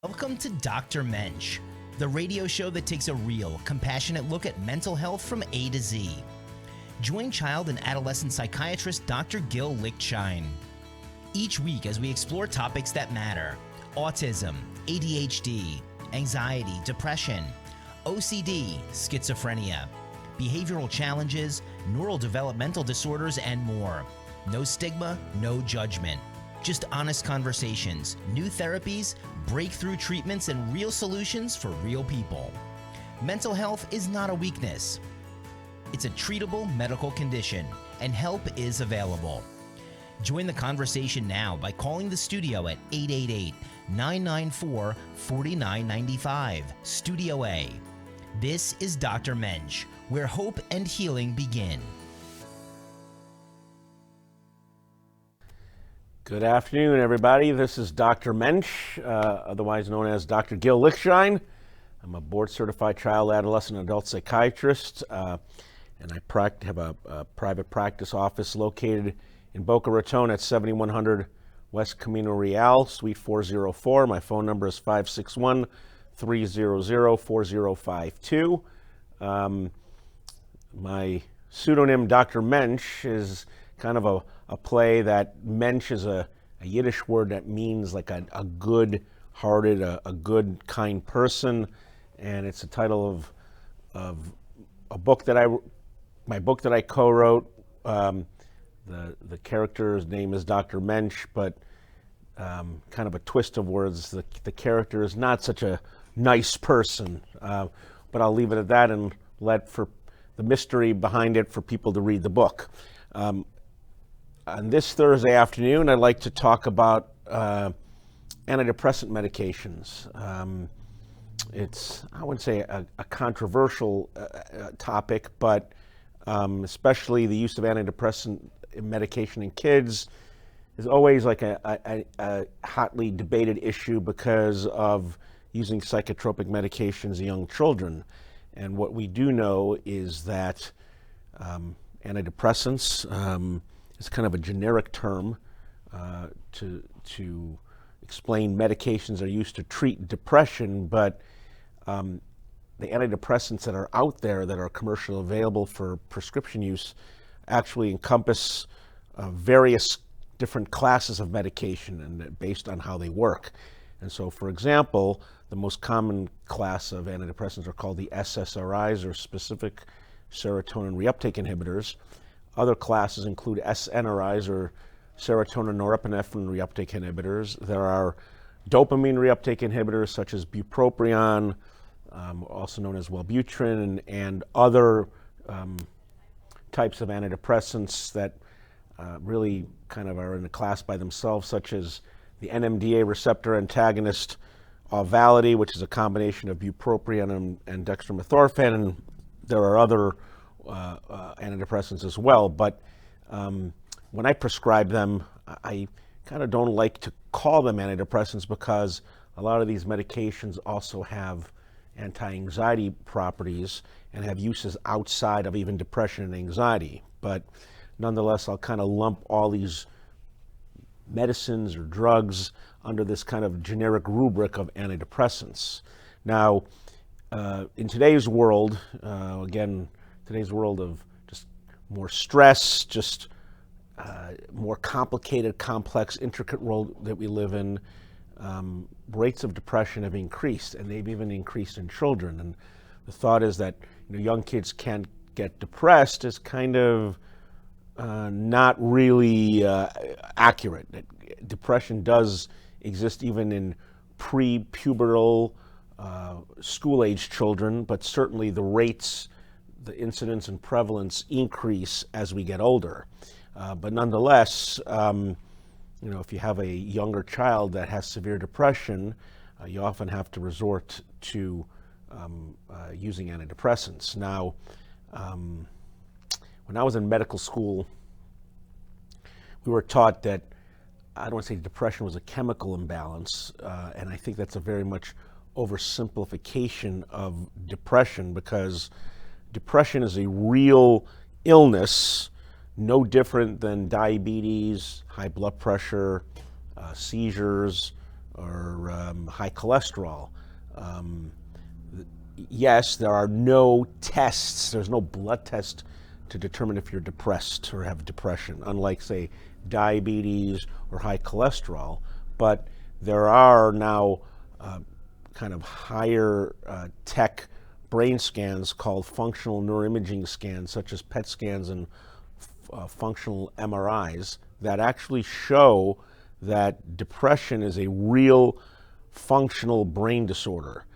Welcome to Dr. Mensch, the radio show that takes a real, compassionate look at mental health from A to Z. Join child and adolescent psychiatrist Dr. Gil Lichtshein each week as we explore topics that matter: autism, ADHD, anxiety, depression, OCD, schizophrenia, behavioral challenges, neurodevelopmental disorders, and more. No stigma, no judgment. Just honest conversations, new therapies, breakthrough treatments, and real solutions for real people. Mental health is not a weakness. It's a treatable medical condition, and help is available. Join the conversation now by calling the studio at 888-994-4995, Studio A. This is Dr. Mensch, where hope and healing begin. Good afternoon, everybody. This is Dr. Mensch, otherwise known as Dr. Gil Lickshine. I'm a board-certified child, adolescent, and adult psychiatrist, and I have a private practice office located in Boca Raton at 7100 Camino Real, Suite 404. My phone number is 561-300-4052. My pseudonym, Dr. Mensch, is kind of a play that Mensch is a Yiddish word that means like a good-hearted, a good, kind person, and it's the title of a book that my book that I co-wrote. The character's name is Dr. Mensch, but kind of a twist of words. The character is not such a nice person, but I'll leave it at that and let for the mystery behind it for people to read the book. On this Thursday afternoon, I'd like to talk about antidepressant medications. It's, I wouldn't say a controversial topic, but especially the use of antidepressant medication in kids is always like a hotly debated issue because of using psychotropic medications in young children. And what we do know is that antidepressants is kind of a generic term to explain medications that are used to treat depression, but the antidepressants that are out there that are commercially available for prescription use actually encompass various different classes of medication and based on how they work. And so, for example, the most common class of antidepressants are called the SSRIs, or specific serotonin reuptake inhibitors. Other classes include SNRIs, or serotonin norepinephrine reuptake inhibitors. There are dopamine reuptake inhibitors such as bupropion, also known as Wellbutrin, and other types of antidepressants that really kind of are in a class by themselves, such as the NMDA receptor antagonist Auvelity, which is a combination of bupropion and dextromethorphan, and there are other antidepressants as well. But when I prescribe them, I kind of don't like to call them antidepressants because a lot of these medications also have anti-anxiety properties and have uses outside of even depression and anxiety. But nonetheless, I'll kind of lump all these medicines or drugs under this kind of generic rubric of antidepressants. Now, in today's world, today's world of just more stress, just more complicated, complex, intricate world that we live in, rates of depression have increased, and they've even increased in children. And the thought is that young kids can't get depressed is kind of not really accurate. Depression does exist even in pre-pubertal school-age children, but certainly the rates, the incidence and prevalence increase as we get older. But nonetheless, if you have a younger child that has severe depression, you often have to resort to using antidepressants. Now, when I was in medical school, we were taught that, I don't want to say depression was a chemical imbalance, and I think that's a very much oversimplification of depression, because depression is a real illness, no different than diabetes, high blood pressure, seizures, or or high cholesterol. Yes, there are no tests, there's no blood test to determine if you're depressed or have depression, unlike, say, diabetes or high cholesterol. But there are now kind of higher tech brain scans called functional neuroimaging scans, such as PET scans and functional MRIs, that actually show that depression is a real functional brain disorder.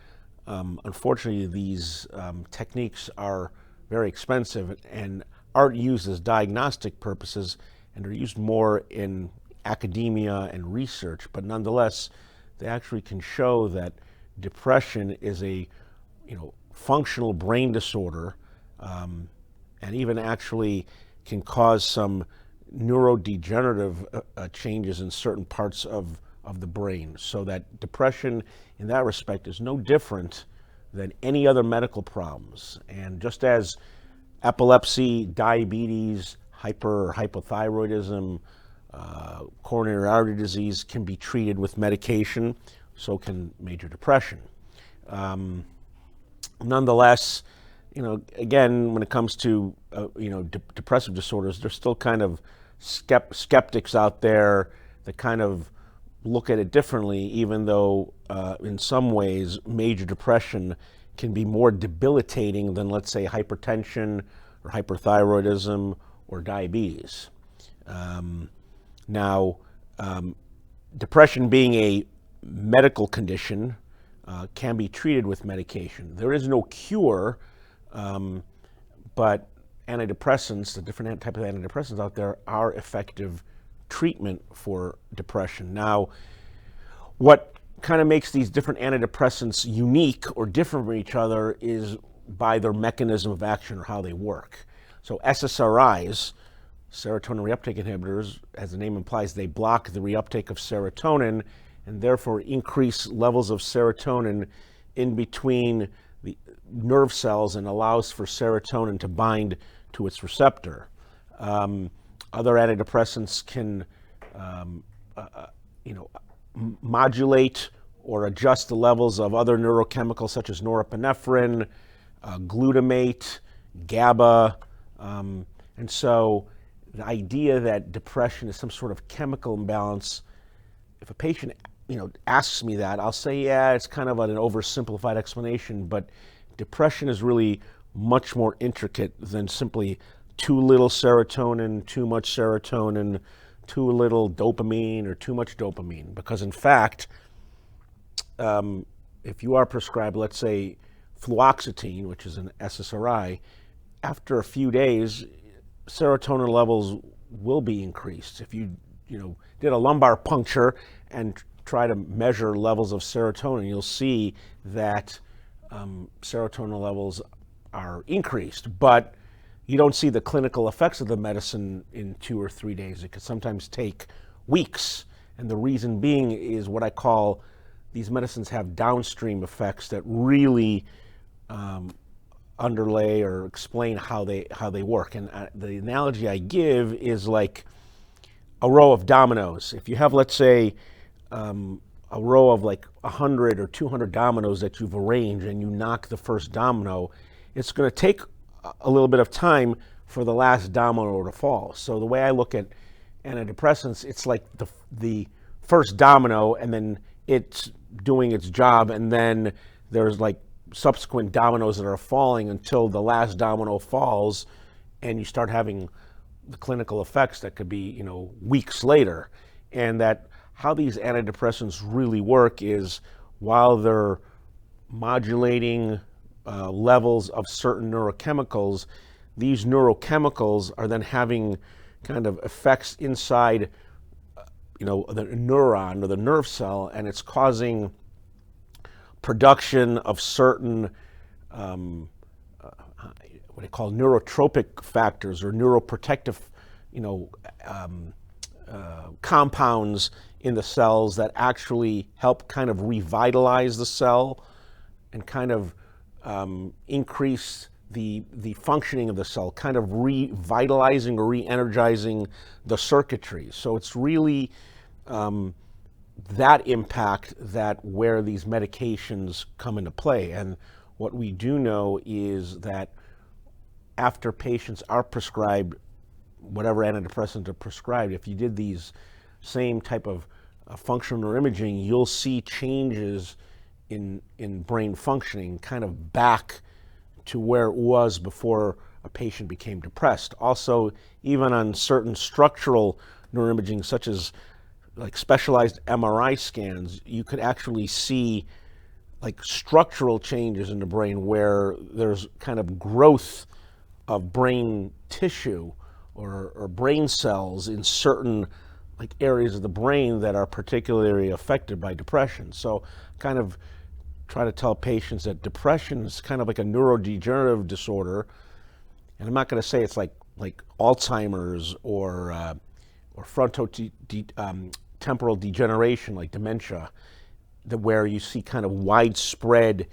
Unfortunately, these techniques are very expensive and aren't used as diagnostic purposes, and are used more in academia and research, but nonetheless, they actually can show that depression is a functional brain disorder, and even actually can cause some neurodegenerative changes in certain parts of the brain. So that depression in that respect is no different than any other medical problems. And just as epilepsy, diabetes, hyper or hypothyroidism, coronary artery disease can be treated with medication, so can major depression. Nonetheless, again, when it comes to depressive disorders, there's still kind of skeptics out there that kind of look at it differently, even though in some ways major depression can be more debilitating than, let's say, hypertension or hyperthyroidism or diabetes. Now, depression being a medical condition can be treated with medication. There is no cure, but antidepressants, the different type of antidepressants out there, are effective treatment for depression. Now, what kind of makes these different antidepressants unique or different from each other is by their mechanism of action or how they work. So SSRIs, serotonin reuptake inhibitors, as the name implies, they block the reuptake of serotonin and therefore increase levels of serotonin in between the nerve cells and allows for serotonin to bind to its receptor. Other antidepressants can modulate or adjust the levels of other neurochemicals such as norepinephrine, glutamate, GABA, and so the idea that depression is some sort of chemical imbalance, if a patient asks me that, I'll say, yeah, it's kind of an oversimplified explanation, but depression is really much more intricate than simply too little serotonin, too much serotonin, too little dopamine, or too much dopamine. Because in fact, if you are prescribed, let's say, fluoxetine, which is an SSRI, after a few days, serotonin levels will be increased. If you did a lumbar puncture and try to measure levels of serotonin, you'll see that serotonin levels are increased, but you don't see the clinical effects of the medicine in 2 or 3 days. It could sometimes take weeks, and the reason being is what I call these medicines have downstream effects that really underlay or explain how they work. And the analogy I give is like a row of dominoes. If you have, let's say, a row of like 100 or 200 dominoes that you've arranged and you knock the first domino, it's going to take a little bit of time for the last domino to fall. So the way I look at antidepressants, it's like the first domino, and then it's doing its job, and then there's like subsequent dominoes that are falling until the last domino falls, and you start having the clinical effects that could be weeks later. And that how these antidepressants really work is while they're modulating levels of certain neurochemicals, these neurochemicals are then having kind of effects inside the neuron or the nerve cell, and it's causing production of certain what they call neurotropic factors or neuroprotective compounds in the cells that actually help kind of revitalize the cell and kind of increase the functioning of the cell, kind of revitalizing or re-energizing the circuitry. So it's really that impact that where these medications come into play. And what we do know is that after patients are prescribed whatever antidepressants are prescribed, if you did these same type of functional neuroimaging, you'll see changes in brain functioning kind of back to where it was before a patient became depressed. Also, even on certain structural neuroimaging, such as like specialized MRI scans, you could actually see like structural changes in the brain where there's kind of growth of brain tissue or brain cells in certain like areas of the brain that are particularly affected by depression. So kind of try to tell patients that depression is kind of like a neurodegenerative disorder, and I'm not going to say it's like Alzheimer's or frontotemporal degeneration like dementia, where you see kind of widespread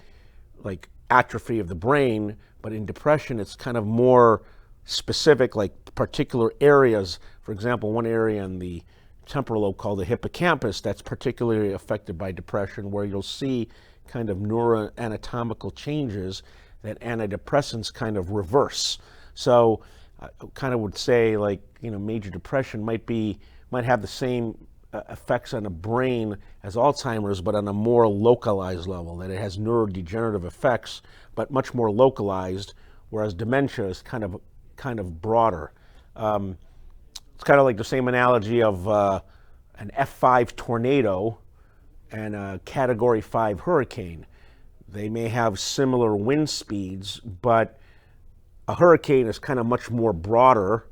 like atrophy of the brain, but in depression it's kind of more specific, like particular areas. For example, one area in the temporal lobe called the hippocampus that's particularly affected by depression, where you'll see kind of neuroanatomical changes that antidepressants kind of reverse. So I kind of would say, like, major depression might have the same effects on the brain as Alzheimer's, but on a more localized level, that it has neurodegenerative effects, but much more localized, whereas dementia is kind of broader. It's kind of like the same analogy of an F5 tornado and a Category 5 hurricane. They may have similar wind speeds, but a hurricane is kind of much more broader.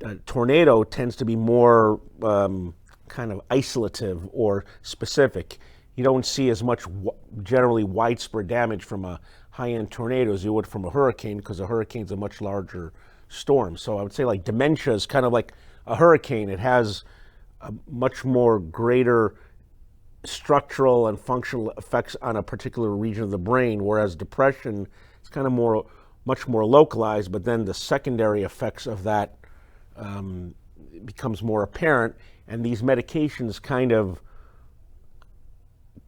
A tornado tends to be more kind of isolative or specific. You don't see as much generally widespread damage from a high-end tornado as you would from a hurricane, because a hurricane's a much larger storm. So I would say like dementia is kind of like a hurricane. It has a much more greater structural and functional effects on a particular region of the brain, whereas depression is kind of much more localized, but then the secondary effects of that becomes more apparent, and these medications kind of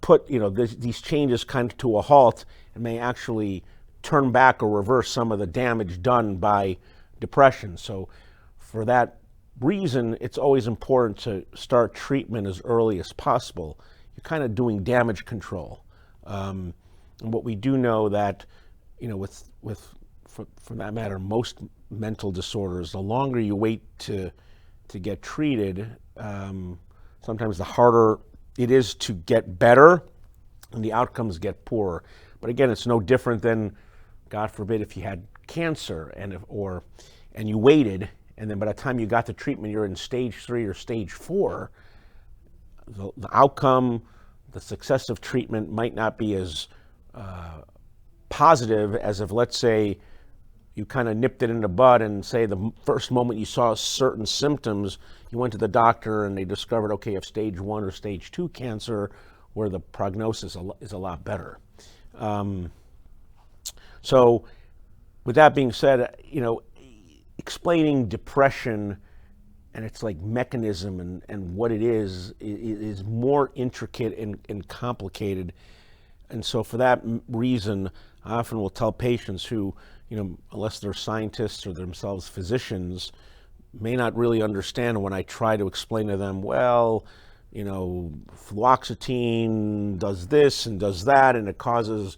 put these changes kind of to a halt and may actually turn back or reverse some of the damage done by depression. So for that reason, it's always important to start treatment as early as possible. You're kind of doing damage control. And what we do know that, for that matter, most mental disorders, the longer you wait to get treated, sometimes the harder it is to get better and the outcomes get poorer. But again, it's no different than, God forbid, if you had cancer and you waited, and then by the time you got the treatment, you're in stage 3 or stage 4, the outcome, the success of treatment might not be as positive as if, let's say, you kind of nipped it in the bud, and say the first moment you saw certain symptoms, you went to the doctor and they discovered, okay, you have stage 1 or stage 2 cancer, where the prognosis is a lot better. So with that being said, explaining depression and its like mechanism and what it is more intricate and complicated. And so for that reason, I often will tell patients who, unless they're scientists or themselves physicians, may not really understand when I try to explain to them, well, fluoxetine does this and does that, and it causes,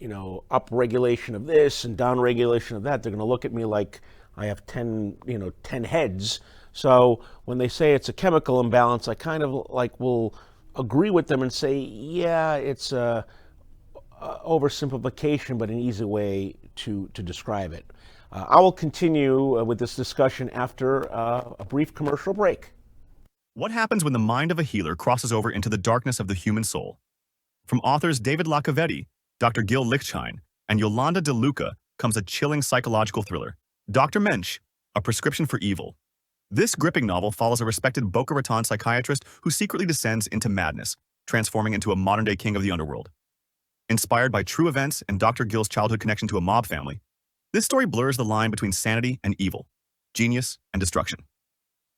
upregulation of this and downregulation of that. They're going to look at me like I have 10 heads. So when they say it's a chemical imbalance, I kind of will agree with them and say, yeah, it's a oversimplification, but an easy way to describe it. I will continue with this discussion after a brief commercial break. What happens when the mind of a healer crosses over into the darkness of the human soul? From authors David Lacavetti, Dr. Gil Lichtshein, and Yolanda De Luca comes a chilling psychological thriller, Dr. Mensch, A Prescription for Evil. This gripping novel follows a respected Boca Raton psychiatrist who secretly descends into madness, transforming into a modern-day king of the underworld. Inspired by true events and Dr. Gil's childhood connection to a mob family, this story blurs the line between sanity and evil, genius and destruction.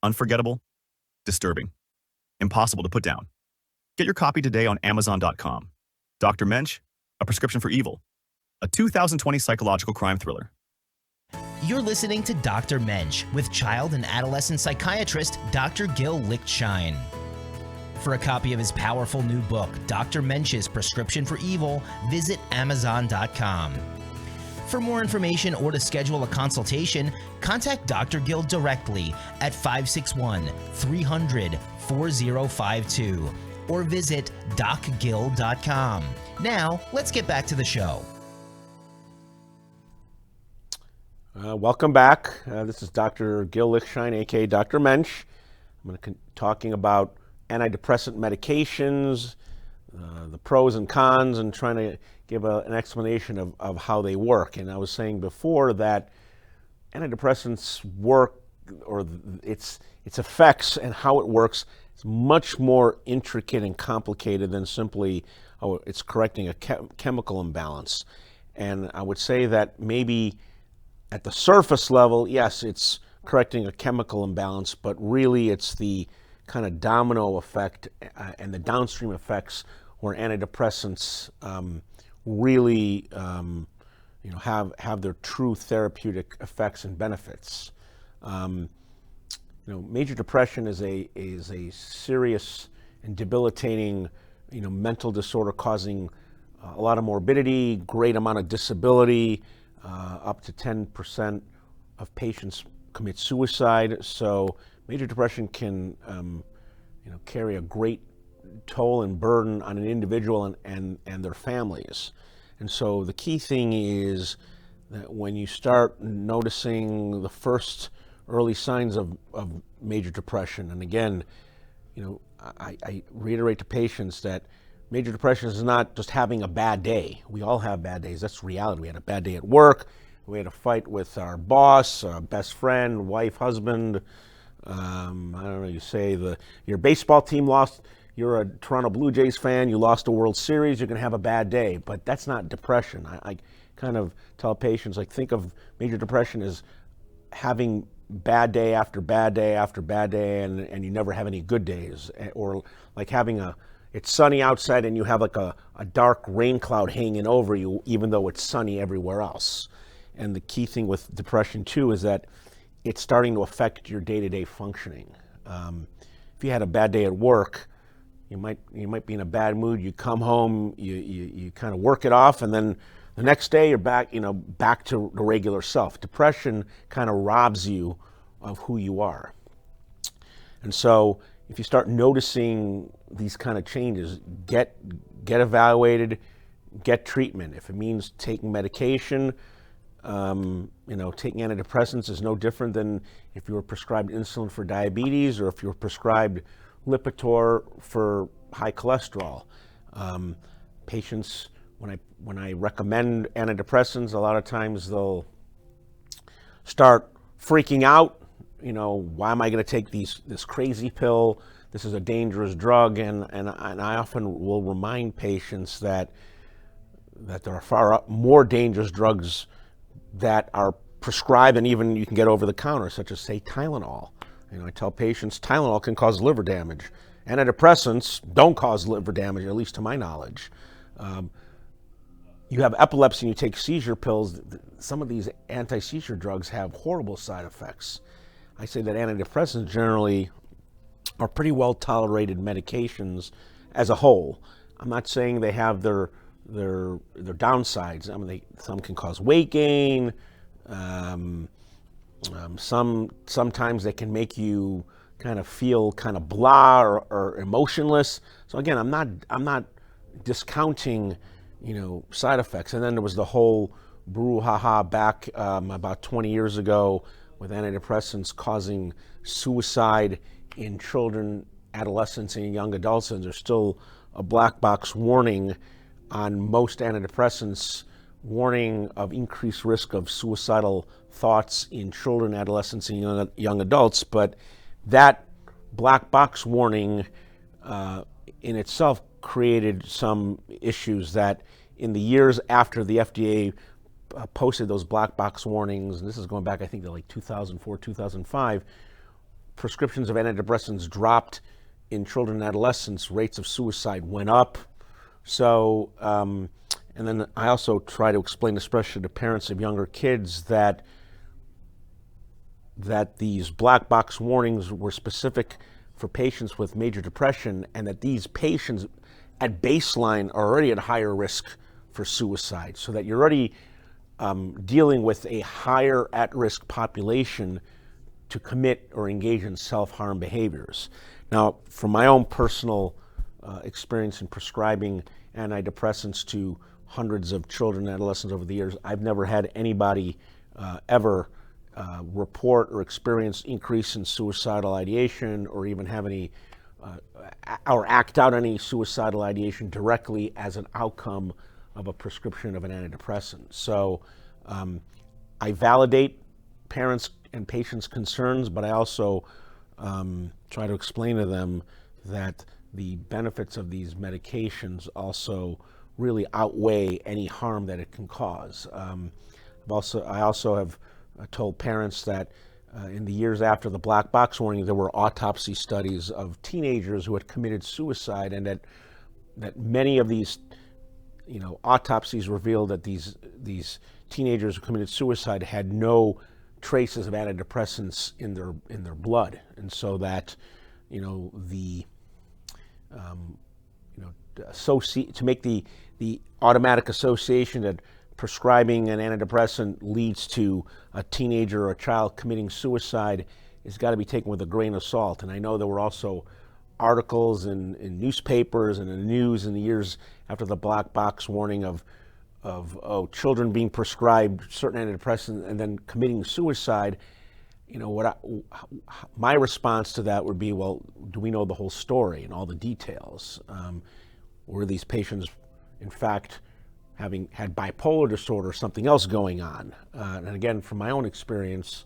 Unforgettable, disturbing, impossible to put down. Get your copy today on Amazon.com. Dr. Mensch, A Prescription for Evil, a 2020 psychological crime thriller. You're listening to Dr. Mensch with child and adolescent psychiatrist Dr. Gil Lickshine. For a copy of his powerful new book, Dr. Mensch's Prescription for Evil, visit Amazon.com. For more information or to schedule a consultation, contact Dr. Gil directly at 561-300-4052 or visit docgil.com. Now, let's get back to the show. Welcome back. This is Dr. Gil Lickshine, aka Dr. Mensch. I'm going to be talking about antidepressant medications, the pros and cons, and trying to give an explanation of how they work. And I was saying before that antidepressants work, or its effects and how it works, is much more intricate and complicated than simply, oh, it's correcting a chemical imbalance. And I would say that maybe at the surface level, yes, it's correcting a chemical imbalance, but really it's the kind of domino effect and the downstream effects where antidepressants really have their true therapeutic effects and benefits. Major depression is a serious and debilitating mental disorder causing a lot of morbidity, great amount of disability. Up to 10% of patients commit suicide. So major depression can carry a great toll and burden on an individual and their families. And so the key thing is that when you start noticing the first early signs of major depression, and again, I reiterate to patients that major depression is not just having a bad day. We all have bad days. That's reality. We had a bad day at work. We had a fight with our boss, our best friend, wife, husband. I don't know, you say your baseball team lost. You're a Toronto Blue Jays fan. You lost a World Series. You're going to have a bad day. But that's not depression. I kind of tell patients, think of major depression as having bad day after bad day after bad day, and you never have any good days. Or like having it's sunny outside and you have like a dark rain cloud hanging over you, even though it's sunny everywhere else. And the key thing with depression too is that it's starting to affect your day-to-day functioning. If you had a bad day at work, you might be in a bad mood. You come home, you kind of work it off, and then the next day you're back to the regular self. Depression kind of robs you of who you are. And so if you start noticing these kind of changes, get evaluated, get treatment. If it means taking medication, taking antidepressants is no different than if you were prescribed insulin for diabetes or if you were prescribed Lipitor for high cholesterol. Patients, when I recommend antidepressants, a lot of times they'll start freaking out. Why am I going to take this crazy pill? This is a dangerous drug, and I often will remind patients that there are far more dangerous drugs that are prescribed and even you can get over the counter, such as, say, Tylenol. I tell patients Tylenol can cause liver damage. Antidepressants don't cause liver damage, at least to my knowledge. You have epilepsy and you take seizure pills. Some of these anti-seizure drugs have horrible side effects. I say that antidepressants generally are pretty well tolerated medications as a whole. I'm not saying they have their downsides. Some can cause weight gain. Sometimes they can make you kind of feel kind of blah or emotionless. So again, I'm not discounting side effects. And then there was the whole brouhaha back about 20 years ago with antidepressants causing suicide in children, adolescents, and young adults, and there's still a black box warning on most antidepressants, warning of increased risk of suicidal thoughts in children, adolescents, and young adults. But that black box warning in itself created some issues that in the years after the FDA posted those black box warnings, and this is going back, I think, to like 2004, 2005, prescriptions of antidepressants dropped in children and adolescents, rates of suicide went up. So, and then I also try to explain, especially to parents of younger kids, that these black box warnings were specific for patients with major depression, and that these patients at baseline are already at higher risk for suicide, so that you're already dealing with a higher at-risk population to commit or engage in self-harm behaviors. Now, from my own personal experience in prescribing antidepressants to hundreds of children and adolescents over the years, I've never had anybody ever report or experience increase in suicidal ideation, or even have any or act out any suicidal ideation directly as an outcome of a prescription of an antidepressant. So I validate parents and patients' concerns, but I also try to explain to them that the benefits of these medications also really outweigh any harm that it can cause. I also have told parents that in the years after the black box warning, there were autopsy studies of teenagers who had committed suicide, and that many of these, autopsies revealed that these teenagers who committed suicide had no traces of antidepressants in their blood, and so that to make the automatic association that prescribing an antidepressant leads to a teenager or a child committing suicide has got to be taken with a grain of salt. And I know there were also articles in newspapers and in the news in the years after the black box warning of children being prescribed certain antidepressants and then committing suicide. My response to that would be, well, do we know the whole story and all the details? Were these patients, in fact, having had bipolar disorder or something else going on? And again, from my own experience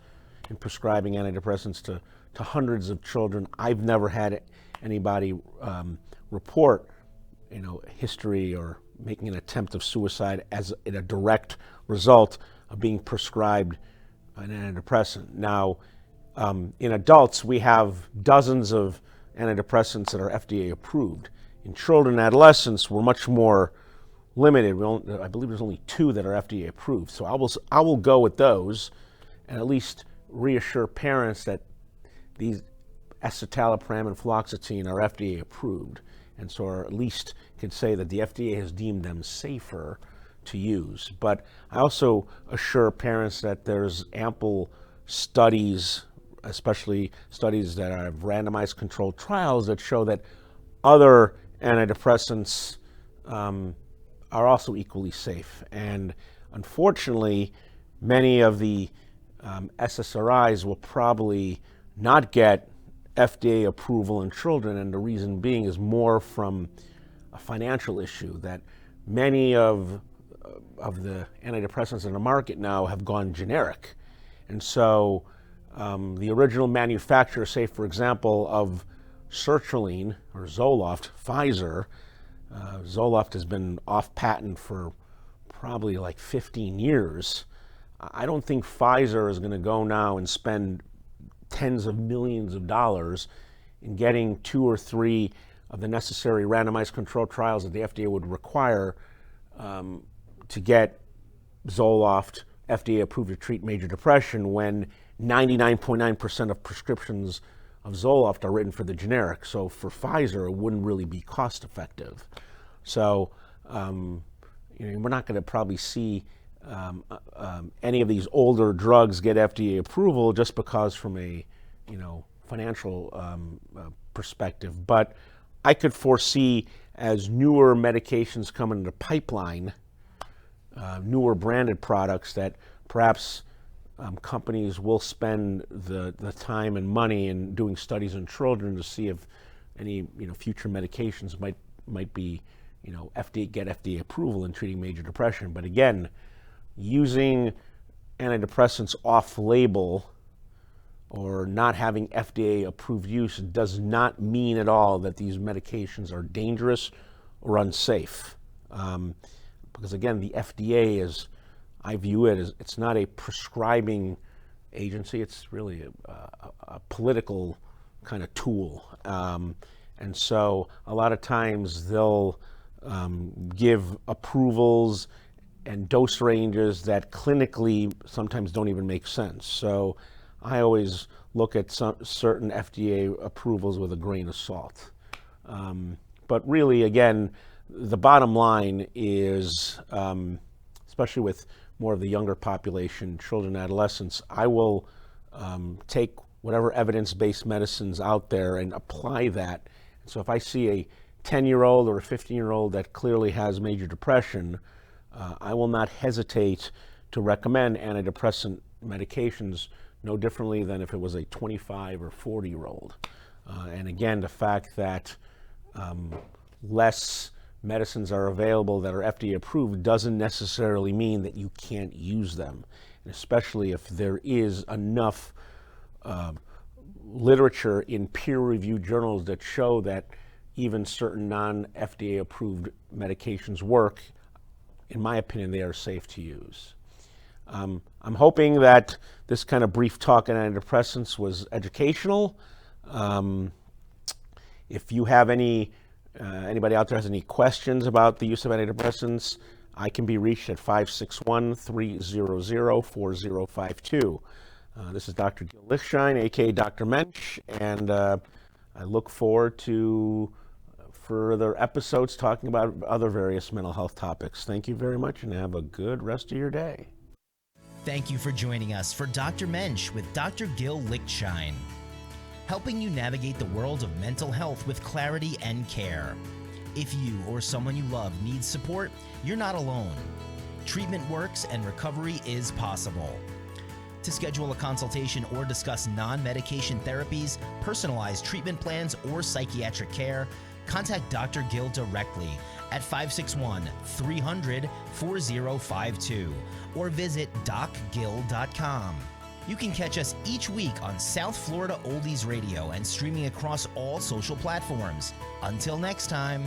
in prescribing antidepressants to hundreds of children, I've never had anybody report, history or making an attempt of suicide as a direct result of being prescribed an antidepressant. Now, in adults, we have dozens of antidepressants that are FDA approved. In children and adolescents, we're much more limited. I believe there's only 2 that are FDA approved. So I will go with those and at least reassure parents that these escitalopram and fluoxetine are FDA approved, and so or at least can say that the FDA has deemed them safer to use. But I also assure parents that there's ample studies, especially studies that have randomized controlled trials, that show that other antidepressants are also equally safe. And unfortunately, many of the SSRIs will probably not get FDA approval in children, and the reason being is more from a financial issue, that many of the antidepressants in the market now have gone generic. And so the original manufacturer, say for example, of sertraline or Zoloft, Pfizer, Zoloft has been off patent for probably like 15 years. I don't think Pfizer is going to go now and spend tens of millions of dollars in getting 2 or 3 of the necessary randomized controlled trials that the FDA would require to get Zoloft FDA approved to treat major depression, when 99.9% of prescriptions of Zoloft are written for the generic. So for Pfizer, it wouldn't really be cost effective. So we're not going to probably see any of these older drugs get FDA approval just because from a financial perspective. But I could foresee, as newer medications come into the pipeline, newer branded products, that perhaps companies will spend the time and money in doing studies on children to see if any future medications might be get FDA approval in treating major depression. But again, using antidepressants off-label or not having FDA approved use does not mean at all that these medications are dangerous or unsafe. Because again, the FDA is, I view it as, it's not a prescribing agency, it's really a political kind of tool. And so a lot of times they'll give approvals and dose ranges that clinically sometimes don't even make sense. So I always look at certain FDA approvals with a grain of salt. But really, again, the bottom line is, especially with more of the younger population, children and adolescents, I will take whatever evidence-based medicines out there and apply that. So if I see a 10-year-old or a 15-year-old that clearly has major depression, I will not hesitate to recommend antidepressant medications no differently than if it was a 25 or 40-year-old. And again, the fact that less medicines are available that are FDA approved doesn't necessarily mean that you can't use them, and especially if there is enough literature in peer-reviewed journals that show that even certain non-FDA approved medications work. In my opinion, they are safe to use. I'm hoping that this kind of brief talk on antidepressants was educational. If you have anybody out there has any questions about the use of antidepressants, I can be reached at 561-300-4052. This is Dr. Gil Lichtshein, aka Dr. Mensch, and I look forward to further episodes talking about other various mental health topics. Thank you very much, and have a good rest of your day. Thank you for joining us for Dr. Mensch with Dr. Gil Lickshine, helping you navigate the world of mental health with clarity and care. If you or someone you love needs support, you're not alone. Treatment works and recovery is possible. To schedule a consultation or discuss non-medication therapies, personalized treatment plans, or psychiatric care, contact Dr. Gil directly at 561-300-4052 or visit docgil.com. You can catch us each week on South Florida Oldies Radio and streaming across all social platforms. Until next time.